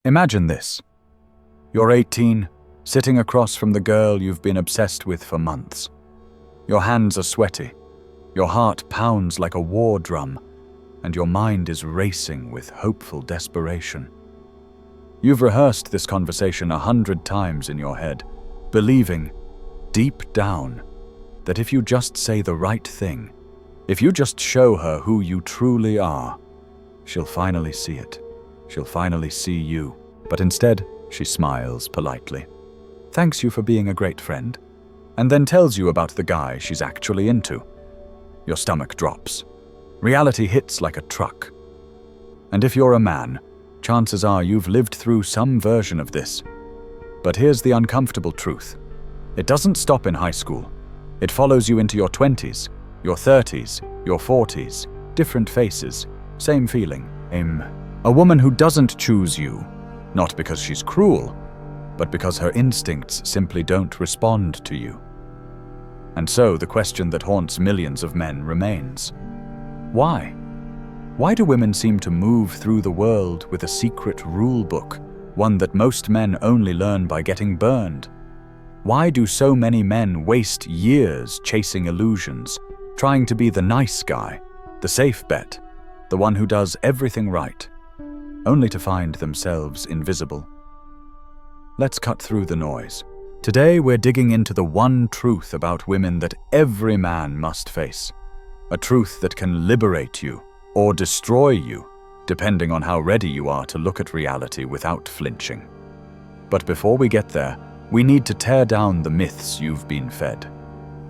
Imagine this. You're 18, sitting across from the girl you've been obsessed with for months. Your hands are sweaty, your heart pounds like a war drum, and your mind is racing with hopeful desperation. You've rehearsed this conversation 100 times in your head, believing, deep down, that if you just say the right thing, if you just show her who you truly are, she'll finally see it. She'll finally see you. But instead, she smiles politely, thanks you for being a great friend, and then tells you about the guy she's actually into. Your stomach drops. Reality hits like a truck. And if you're a man, chances are you've lived through some version of this. But here's the uncomfortable truth. It doesn't stop in high school. It follows you into your 20s, your 30s, your 40s, different faces, same feeling. A woman who doesn't choose you, not because she's cruel, but because her instincts simply don't respond to you. And so the question that haunts millions of men remains. Why? Why do women seem to move through the world with a secret rule book, one that most men only learn by getting burned? Why do so many men waste years chasing illusions, trying to be the nice guy, the safe bet, the one who does everything right, only to find themselves invisible? Let's cut through the noise. Today we're digging into the one truth about women that every man must face. A truth that can liberate you or destroy you, depending on how ready you are to look at reality without flinching. But before we get there, we need to tear down the myths you've been fed.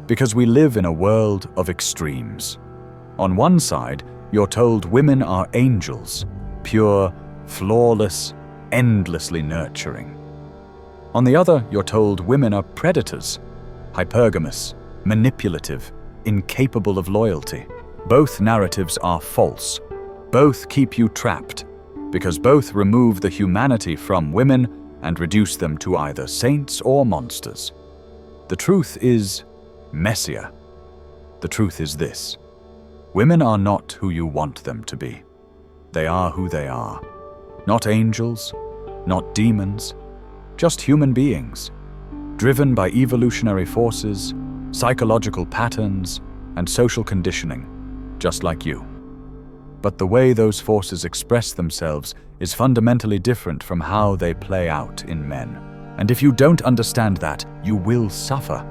Because we live in a world of extremes. On one side, you're told women are angels, pure, flawless, endlessly nurturing. On the other, you're told women are predators, hypergamous, manipulative, incapable of loyalty. Both narratives are false. Both keep you trapped, because both remove the humanity from women and reduce them to either saints or monsters. The truth is messier. The truth is this. Women are not who you want them to be. They are who they are. Not angels, not demons, just human beings, driven by evolutionary forces, psychological patterns, and social conditioning, just like you. But the way those forces express themselves is fundamentally different from how they play out in men. And if you don't understand that, you will suffer.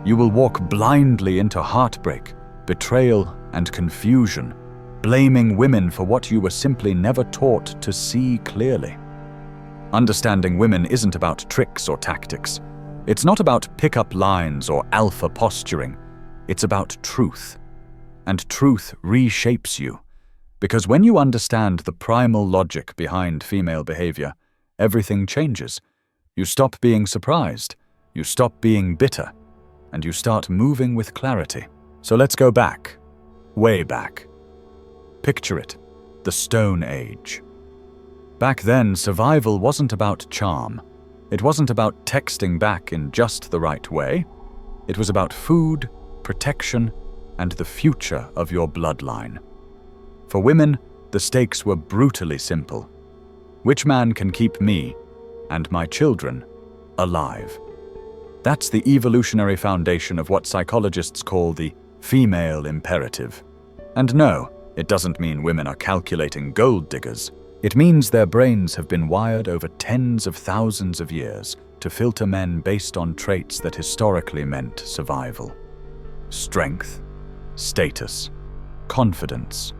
You will walk blindly into heartbreak, betrayal, and confusion, blaming women for what you were simply never taught to see clearly. Understanding women isn't about tricks or tactics. It's not about pick-up lines or alpha posturing. It's about truth. And truth reshapes you. Because when you understand the primal logic behind female behavior, everything changes. You stop being surprised, you stop being bitter, and you start moving with clarity. So let's go back, way back. Picture it, the Stone Age. Back then, survival wasn't about charm. It wasn't about texting back in just the right way. It was about food, protection, and the future of your bloodline. For women, the stakes were brutally simple. Which man can keep me and my children alive? That's the evolutionary foundation of what psychologists call the female imperative. And no, it doesn't mean women are calculating gold diggers. It means their brains have been wired over tens of thousands of years to filter men based on traits that historically meant survival. Strength, status, confidence,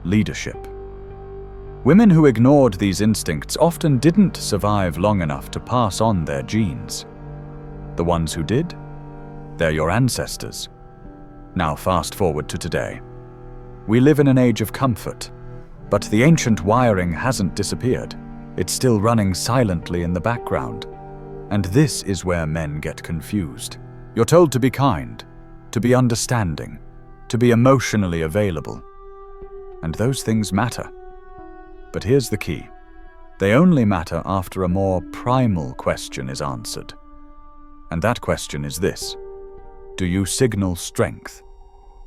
leadership. Women who ignored these instincts often didn't survive long enough to pass on their genes. The ones who did? They're your ancestors. Now fast forward to today. We live in an age of comfort, but the ancient wiring hasn't disappeared. It's still running silently in the background. And this is where men get confused. You're told to be kind, to be understanding, to be emotionally available. And those things matter. But here's the key. They only matter after a more primal question is answered. And that question is this. Do you signal strength?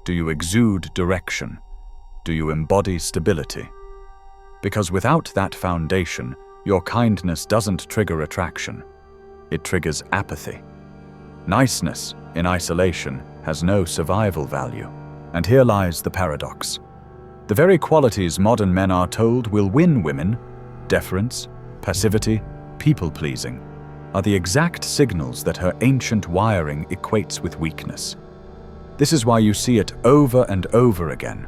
Do you exude direction? Do you embody stability? Because without that foundation, your kindness doesn't trigger attraction. It triggers apathy. Niceness in isolation has no survival value. And here lies the paradox. The very qualities modern men are told will win women, deference, passivity, people-pleasing, are the exact signals that her ancient wiring equates with weakness. This is why you see it over and over again.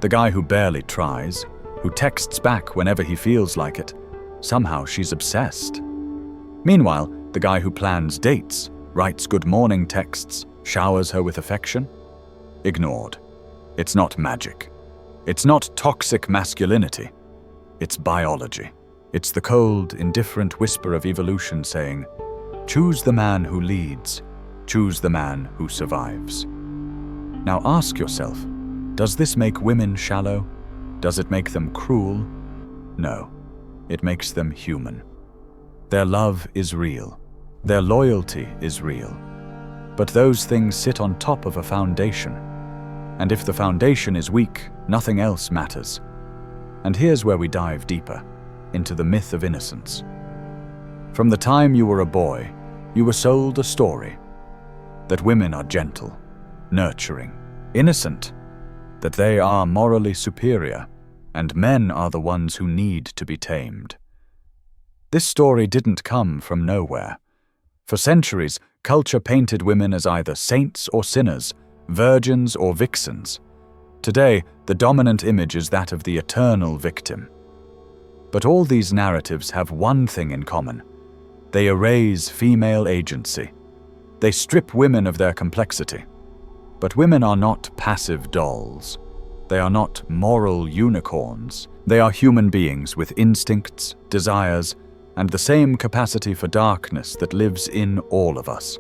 The guy who barely tries, who texts back whenever he feels like it, somehow she's obsessed. Meanwhile, the guy who plans dates, writes good morning texts, showers her with affection, ignored. It's not magic. It's not toxic masculinity. It's biology. It's the cold, indifferent whisper of evolution saying, choose the man who leads, choose the man who survives. Now ask yourself, does this make women shallow? Does it make them cruel? No, it makes them human. Their love is real. Their loyalty is real. But those things sit on top of a foundation. And if the foundation is weak, nothing else matters. And here's where we dive deeper, into the myth of innocence. From the time you were a boy, you were sold a story that women are gentle, nurturing, innocent, that they are morally superior, and men are the ones who need to be tamed. This story didn't come from nowhere. For centuries, culture painted women as either saints or sinners, virgins or vixens. Today, the dominant image is that of the eternal victim. But all these narratives have one thing in common. They erase female agency. They strip women of their complexity. But women are not passive dolls. They are not moral unicorns. They are human beings with instincts, desires, and the same capacity for darkness that lives in all of us.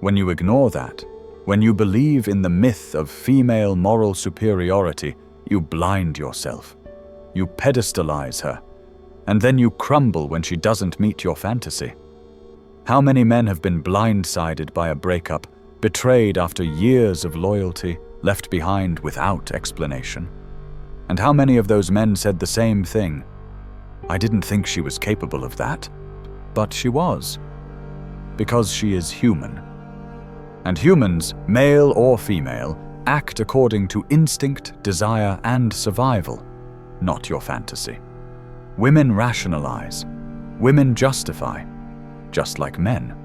When you ignore that, when you believe in the myth of female moral superiority, you blind yourself. You pedestalize her, and then you crumble when she doesn't meet your fantasy. How many men have been blindsided by a breakup, betrayed after years of loyalty, left behind without explanation? And how many of those men said the same thing? I didn't think she was capable of that, but she was. Because she is human. And humans, male or female, act according to instinct, desire, and survival, not your fantasy. Women rationalize. Women justify, just like men.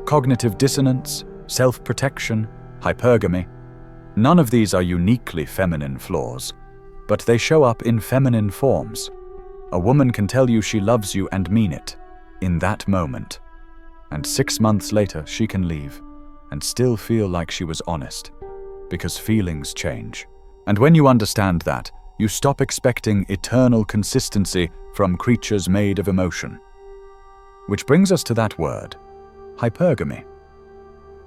Cognitive dissonance, self-protection, hypergamy, none of these are uniquely feminine flaws, but they show up in feminine forms. A woman can tell you she loves you and mean it, in that moment. And 6 months later, she can leave and still feel like she was honest, because feelings change. And when you understand that, you stop expecting eternal consistency from creatures made of emotion. Which brings us to that word, hypergamy.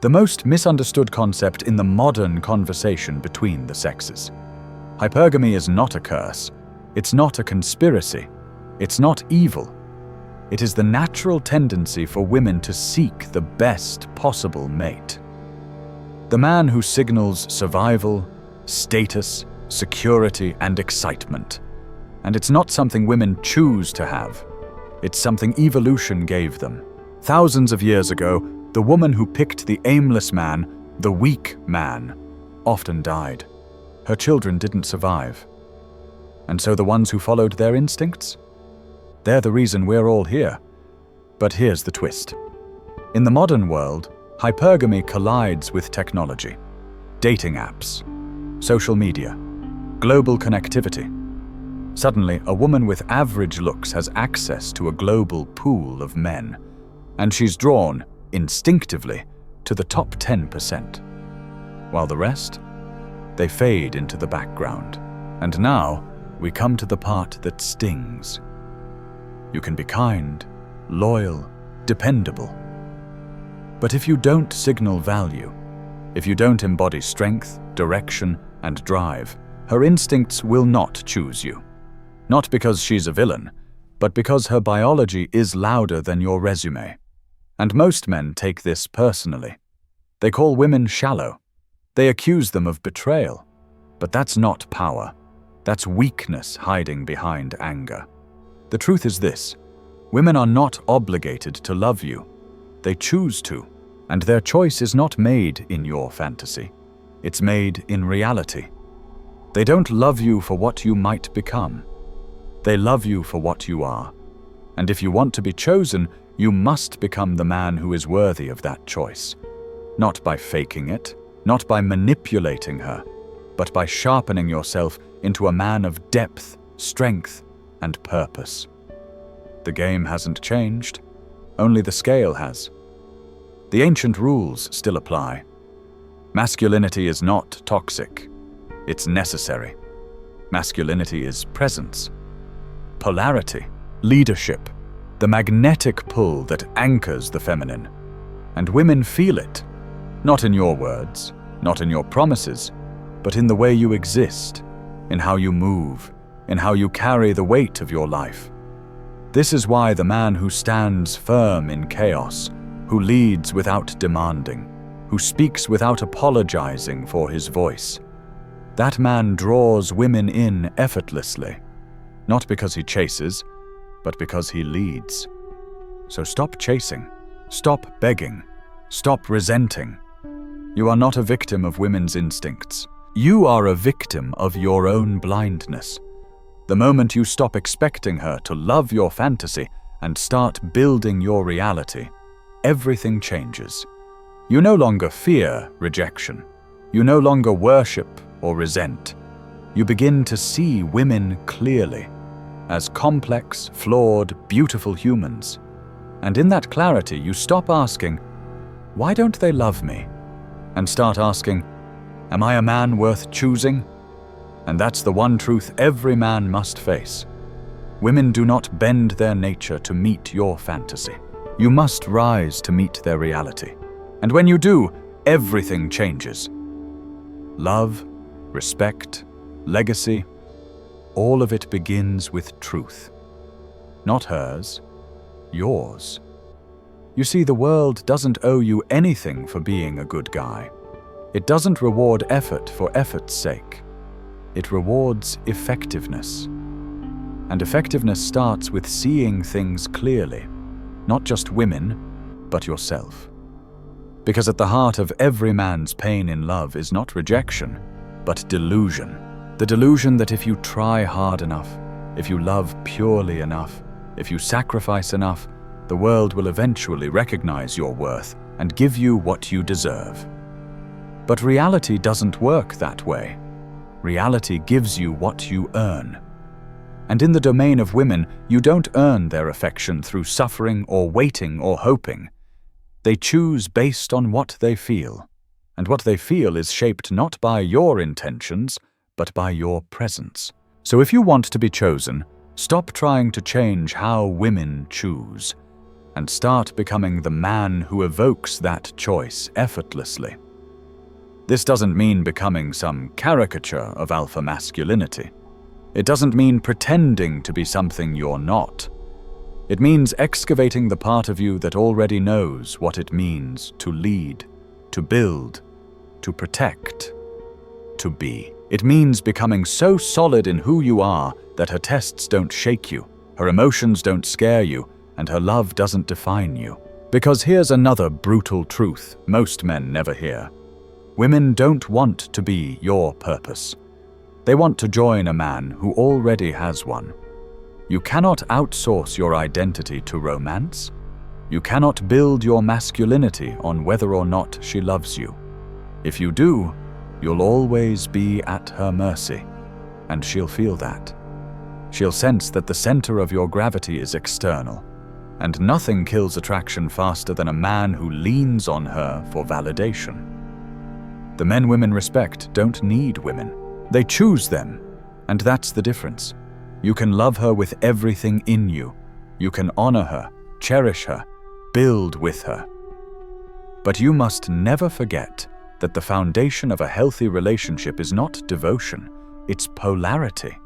The most misunderstood concept in the modern conversation between the sexes. Hypergamy is not a curse. It's not a conspiracy. It's not evil. It is the natural tendency for women to seek the best possible mate. The man who signals survival, status, security, and excitement. And it's not something women choose to have. It's something evolution gave them. Thousands of years ago, the woman who picked the aimless man, the weak man, often died. Her children didn't survive. And so the ones who followed their instincts? They're the reason we're all here. But here's the twist. In the modern world, hypergamy collides with technology. Dating apps, social media, global connectivity. Suddenly, a woman with average looks has access to a global pool of men, and she's drawn, instinctively, to the top 10%. While the rest, they fade into the background. And now, we come to the part that stings. You can be kind, loyal, dependable. But if you don't signal value, if you don't embody strength, direction, and drive, her instincts will not choose you. Not because she's a villain, but because her biology is louder than your resume. And most men take this personally. They call women shallow. They accuse them of betrayal. But that's not power. That's weakness hiding behind anger. The truth is this: women are not obligated to love you. They choose to, and their choice is not made in your fantasy. It's made in reality. They don't love you for what you might become. They love you for what you are. And if you want to be chosen, you must become the man who is worthy of that choice. Not by faking it, not by manipulating her, but by sharpening yourself into a man of depth, strength, and purpose. The game hasn't changed, only the scale has. The ancient rules still apply. Masculinity is not toxic, it's necessary. Masculinity is presence, polarity, leadership, the magnetic pull that anchors the feminine. And women feel it, not in your words, not in your promises, but in the way you exist, in how you move, in how you carry the weight of your life. This is why the man who stands firm in chaos, who leads without demanding, who speaks without apologizing for his voice, that man draws women in effortlessly, not because he chases, but because he leads. So stop chasing, stop begging, stop resenting. You are not a victim of women's instincts. You are a victim of your own blindness. The moment you stop expecting her to love your fantasy and start building your reality, everything changes. You no longer fear rejection. You no longer worship or resent. You begin to see women clearly, as complex, flawed, beautiful humans. And in that clarity, you stop asking, "Why don't they love me?" and start asking, "Am I a man worth choosing?" And that's the one truth every man must face. Women do not bend their nature to meet your fantasy. You must rise to meet their reality. And when you do, everything changes. Love, respect, legacy, all of it begins with truth. Not hers, yours. You see, the world doesn't owe you anything for being a good guy. It doesn't reward effort for effort's sake. It rewards effectiveness. And effectiveness starts with seeing things clearly, not just women, but yourself. Because at the heart of every man's pain in love is not rejection, but delusion. The delusion that if you try hard enough, if you love purely enough, if you sacrifice enough, the world will eventually recognize your worth and give you what you deserve. But reality doesn't work that way. Reality gives you what you earn. And in the domain of women, you don't earn their affection through suffering or waiting or hoping. They choose based on what they feel. And what they feel is shaped not by your intentions, but by your presence. So if you want to be chosen, stop trying to change how women choose, and start becoming the man who evokes that choice effortlessly. This doesn't mean becoming some caricature of alpha masculinity. It doesn't mean pretending to be something you're not. It means excavating the part of you that already knows what it means to lead, to build, to protect, to be. It means becoming so solid in who you are that her tests don't shake you, her emotions don't scare you, and her love doesn't define you. Because here's another brutal truth most men never hear. Women don't want to be your purpose. They want to join a man who already has one. You cannot outsource your identity to romance. You cannot build your masculinity on whether or not she loves you. If you do, you'll always be at her mercy, and she'll feel that. She'll sense that the center of your gravity is external, and nothing kills attraction faster than a man who leans on her for validation. The men women respect don't need women. They choose them, and that's the difference. You can love her with everything in you. You can honor her, cherish her, build with her. But you must never forget that the foundation of a healthy relationship is not devotion, it's polarity.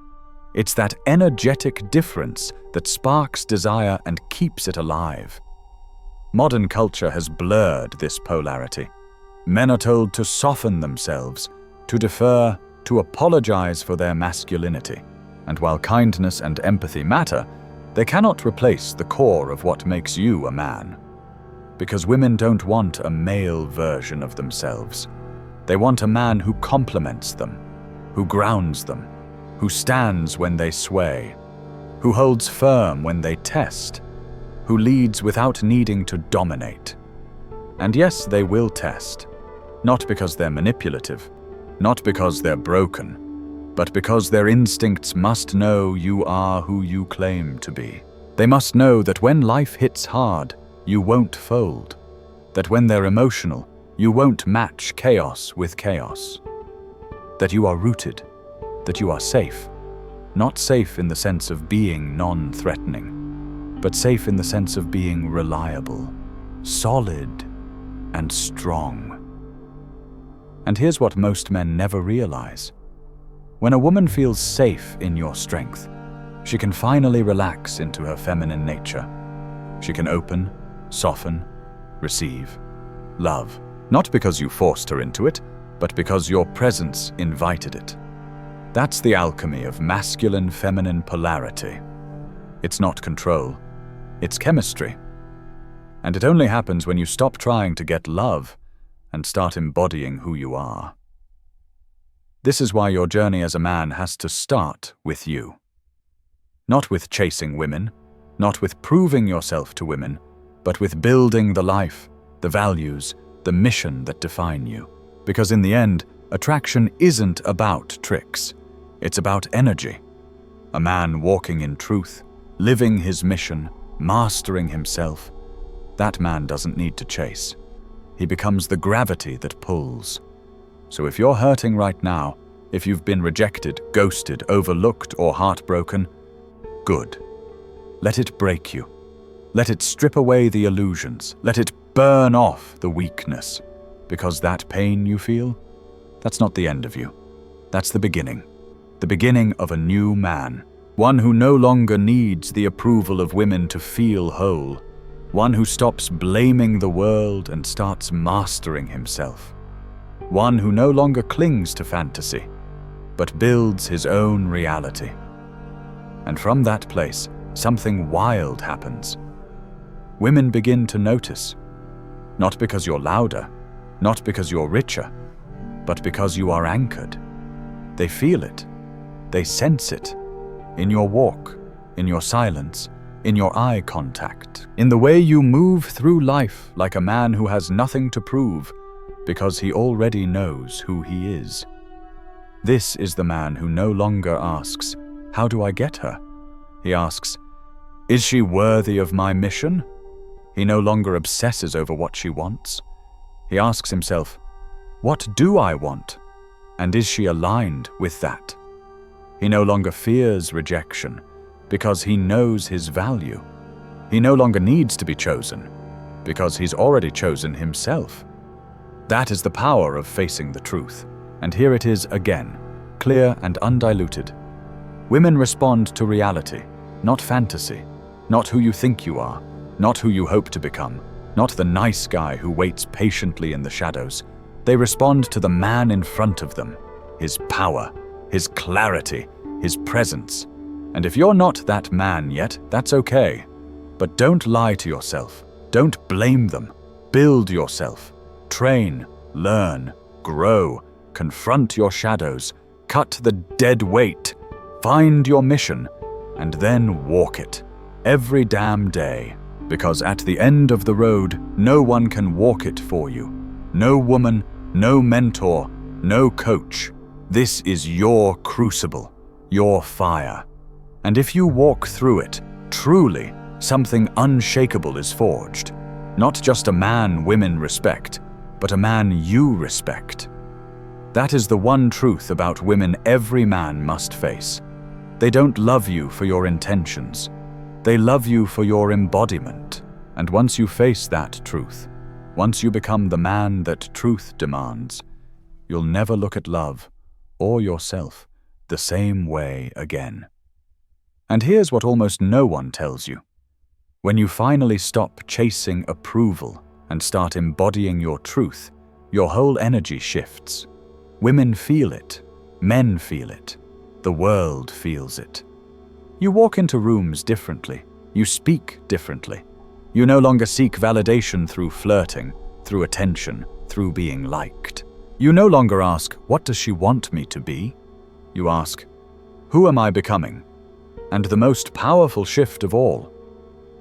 It's that energetic difference that sparks desire and keeps it alive. Modern culture has blurred this polarity. Men are told to soften themselves, to defer, to apologize for their masculinity. And while kindness and empathy matter, They cannot replace the core of what makes you a man. Because women don't want a male version of themselves. They want a man who complements them, who grounds them, who stands when they sway, who holds firm when they test, who leads without needing to dominate. And yes, they will test, not because they're manipulative, not because they're broken, but because their instincts must know you are who you claim to be. They must know that when life hits hard, you won't fold, that when they're emotional, you won't match chaos with chaos, that you are rooted, that you are safe, not safe in the sense of being non-threatening, but safe in the sense of being reliable, solid, and strong. And here's what most men never realize. When a woman feels safe in your strength, she can finally relax into her feminine nature. She can open, soften, receive, love, not because you forced her into it, but because your presence invited it. That's the alchemy of masculine-feminine polarity. It's not control, it's chemistry. And it only happens when you stop trying to get love and start embodying who you are. This is why your journey as a man has to start with you. Not with chasing women, not with proving yourself to women, but with building the life, the values, the mission that define you. Because in the end, attraction isn't about tricks. It's about energy. A man walking in truth, living his mission, mastering himself. That man doesn't need to chase. He becomes the gravity that pulls. So if you're hurting right now, if you've been rejected, ghosted, overlooked, or heartbroken, good. Let it break you. Let it strip away the illusions. Let it burn off the weakness. Because that pain you feel, that's not the end of you. That's the beginning of a new man. One who no longer needs the approval of women to feel whole. One who stops blaming the world and starts mastering himself. One who no longer clings to fantasy, but builds his own reality. And from that place, something wild happens. Women begin to notice, not because you're louder, not because you're richer, but because you are anchored. They feel it, they sense it, in your walk, in your silence, in your eye contact, in the way you move through life like a man who has nothing to prove, because he already knows who he is. This is the man who no longer asks, "How do I get her?" He asks, "Is she worthy of my mission?" He no longer obsesses over what she wants. He asks himself, "What do I want? And is she aligned with that?" He no longer fears rejection because he knows his value. He no longer needs to be chosen because he's already chosen himself. That is the power of facing the truth. And here it is again, clear and undiluted. Women respond to reality, not fantasy, not who you think you are, not who you hope to become, not the nice guy who waits patiently in the shadows. They respond to the man in front of them, his power, his clarity, his presence. And if you're not that man yet, that's okay. But don't lie to yourself. Don't blame them. Build yourself. Train, learn, grow, confront your shadows, cut the dead weight, find your mission, and then walk it. Every damn day. Because at the end of the road, no one can walk it for you. No woman, no mentor, no coach. This is your crucible, your fire. And if you walk through it, truly, something unshakable is forged. Not just a man women respect, but a man you respect. That is the one truth about women every man must face. They don't love you for your intentions. They love you for your embodiment. And once you face that truth, once you become the man that truth demands, you'll never look at love or yourself the same way again. And here's what almost no one tells you. When you finally stop chasing approval and start embodying your truth, your whole energy shifts. Women feel it. Men feel it. The world feels it. You walk into rooms differently. You speak differently. You no longer seek validation through flirting, through attention, through being liked. You no longer ask, what does she want me to be? You ask, who am I becoming? And the most powerful shift of all,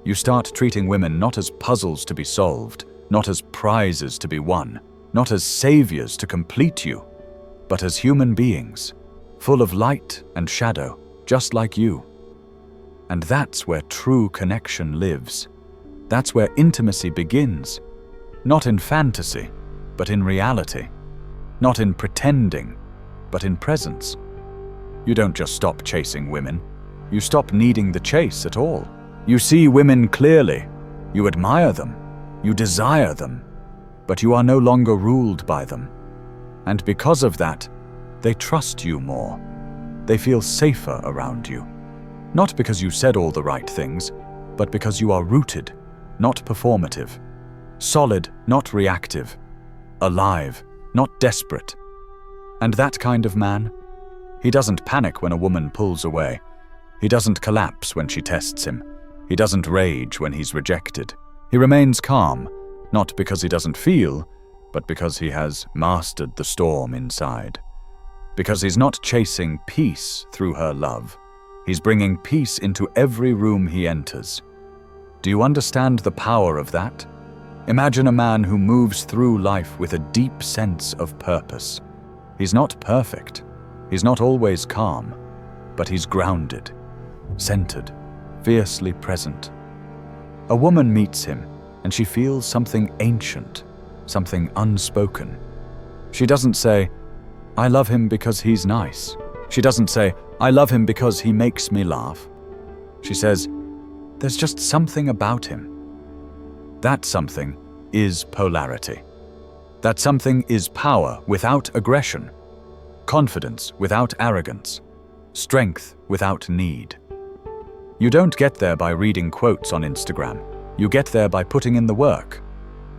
you start treating women not as puzzles to be solved, not as prizes to be won, not as saviors to complete you, but as human beings, full of light and shadow, just like you. And that's where true connection lives. That's where intimacy begins, not in fantasy, but in reality, not in pretending, but in presence. You don't just stop chasing women, you stop needing the chase at all. You see women clearly, you admire them, you desire them, but you are no longer ruled by them. And because of that, they trust you more. They feel safer around you. Not because you said all the right things, but because you are rooted, not performative. Solid, not reactive. Alive, not desperate. And that kind of man, he doesn't panic when a woman pulls away. He doesn't collapse when she tests him. He doesn't rage when he's rejected. He remains calm, not because he doesn't feel, but because he has mastered the storm inside. Because he's not chasing peace through her love. He's bringing peace into every room he enters. Do you understand the power of that? Imagine a man who moves through life with a deep sense of purpose. He's not perfect. He's not always calm, but he's grounded, centered, fiercely present. A woman meets him, and she feels something ancient, something unspoken. She doesn't say, I love him because he's nice. She doesn't say, I love him because he makes me laugh. She says, there's just something about him. That something is polarity. That something is power without aggression, confidence without arrogance, strength without need. You don't get there by reading quotes on Instagram. You get there by putting in the work,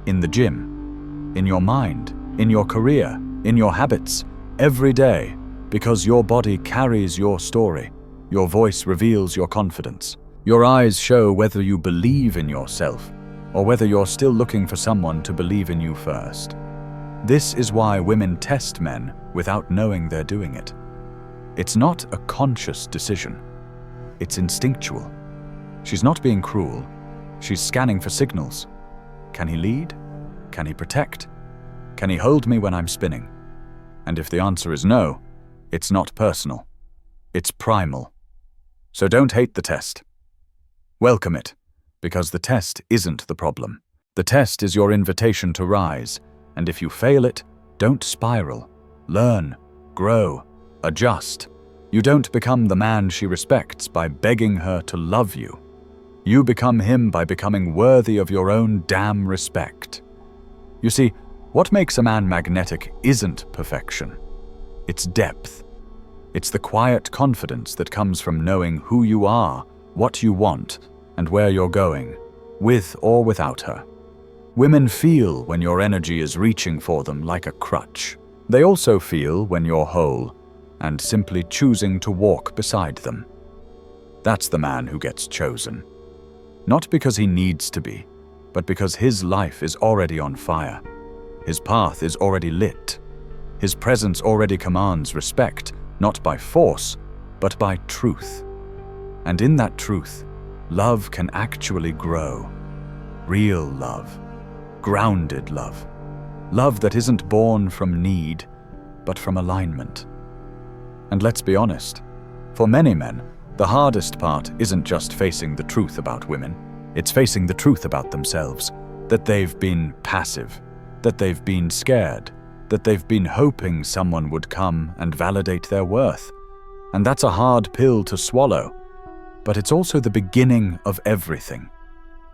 in the gym, in your mind, in your career, in your habits, every day, because your body carries your story. Your voice reveals your confidence. Your eyes show whether you believe in yourself or whether you're still looking for someone to believe in you first. This is why women test men without knowing they're doing it. It's not a conscious decision. It's instinctual. She's not being cruel. She's scanning for signals. Can he lead? Can he protect? Can he hold me when I'm spinning? And if the answer is no, it's not personal. It's primal. So don't hate the test. Welcome it, because the test isn't the problem. The test is your invitation to rise, and if you fail it, don't spiral. Learn, grow, adjust. You don't become the man she respects by begging her to love you. You become him by becoming worthy of your own damn respect. You see, what makes a man magnetic isn't perfection. It's depth. It's the quiet confidence that comes from knowing who you are, what you want, and where you're going, with or without her. Women feel when your energy is reaching for them like a crutch. They also feel when you're whole and simply choosing to walk beside them. That's the man who gets chosen. Not because he needs to be, but because his life is already on fire. His path is already lit. His presence already commands respect, not by force, but by truth. And in that truth, love can actually grow. Real love. Grounded love. Love that isn't born from need, but from alignment. And let's be honest, for many men, the hardest part isn't just facing the truth about women, it's facing the truth about themselves, that they've been passive, that they've been scared, that they've been hoping someone would come and validate their worth. And that's a hard pill to swallow, but it's also the beginning of everything.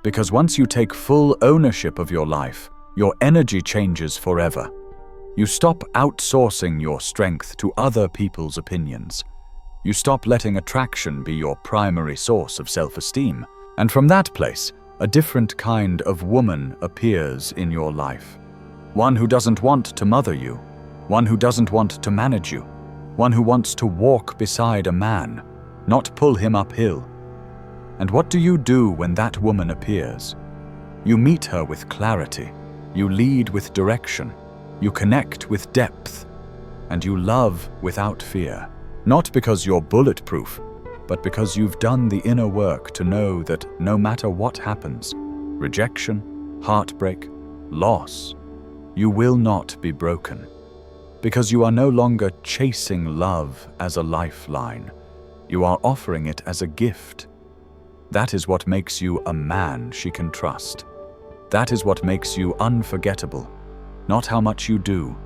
Because once you take full ownership of your life, your energy changes forever. You stop outsourcing your strength to other people's opinions. You stop letting attraction be your primary source of self-esteem. And from that place, a different kind of woman appears in your life. One who doesn't want to mother you. One who doesn't want to manage you. One who wants to walk beside a man, not pull him uphill. And what do you do when that woman appears? You meet her with clarity, you lead with direction, you connect with depth, and you love without fear. Not because you're bulletproof, but because you've done the inner work to know that no matter what happens, rejection, heartbreak, loss, you will not be broken. Because you are no longer chasing love as a lifeline, you are offering it as a gift. That is what makes you a man she can trust. That is what makes you unforgettable. Not how much you do,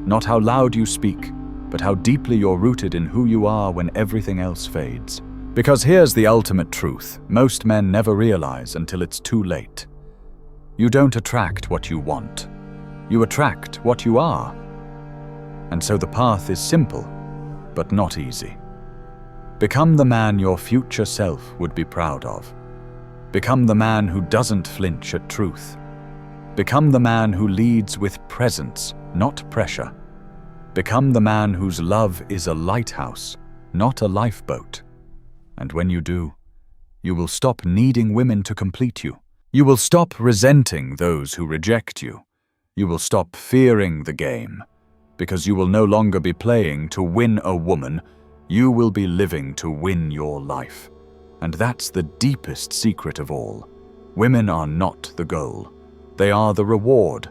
not how loud you speak, but how deeply you're rooted in who you are when everything else fades. Because here's the ultimate truth most men never realize until it's too late. You don't attract what you want. You attract what you are. And so the path is simple, but not easy. Become the man your future self would be proud of. Become the man who doesn't flinch at truth. Become the man who leads with presence, not pressure. Become the man whose love is a lighthouse, not a lifeboat. And when you do, you will stop needing women to complete you. You will stop resenting those who reject you. You will stop fearing the game, because you will no longer be playing to win a woman. You will be living to win your life. And that's the deepest secret of all. Women are not the goal. They are the reward.